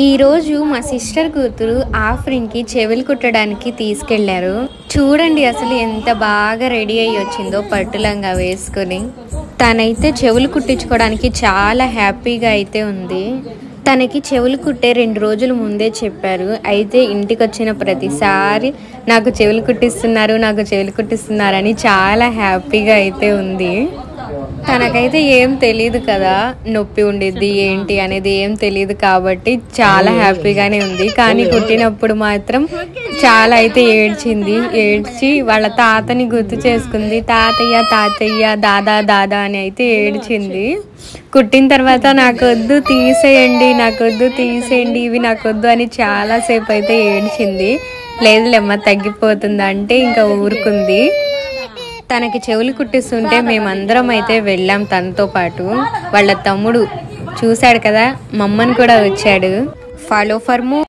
ఈ రోజు మా సిస్టర్ కూతురు ఆఫ్రిన్ కి చెవులు కుట్టడానికి తీసుకెళ్లారు. చూడండి అసలు ఎంత బాగా రెడీ అయ్యి వచ్చిందో పట్టులంగా వేసుకుని. తనైతే చెవులు కుట్టించుకోవడానికి చాలా హ్యాపీగా అయితే ఉంది. తనకి చెవులు కుట్టే 2 రోజుల ముందే చెప్పారు. అయితే ఇంటికి వచ్చిన ప్రతిసారి నాకు చెవులు కుట్టిస్తున్నారు అని చాలా హ్యాపీగా అయితే ఉంది. తనకైతే ఏం తెలియదు కదా, నొప్పి ఉండిద్ది ఏంటి అనేది ఏం తెలియదు కాబట్టి చాలా హ్యాపీగానే ఉంది. కానీ కుట్టినప్పుడు మాత్రం చాలా అయితే ఏడ్చి వాళ్ళ తాతని గుర్తు చేసుకుంది. తాతయ్య దాదా అని అయితే ఏడ్చింది. కుట్టిన తర్వాత నాకొద్దు తీసేయండి ఇవి నాకొద్దు అని చాలాసేపు అయితే ఏడ్చింది. లేదులేమ్మ తగ్గిపోతుంది అంటే ఇంకా ఊరుకుంది. తనకి చెవులు కుట్టిస్తుంటే మేమందరం అయితే వెళ్ళాం తనతో పాటు. వాళ్ళ తమ్ముడు చూశాడు కదా, మమ్మని కూడా వచ్చాడు. Follow for more.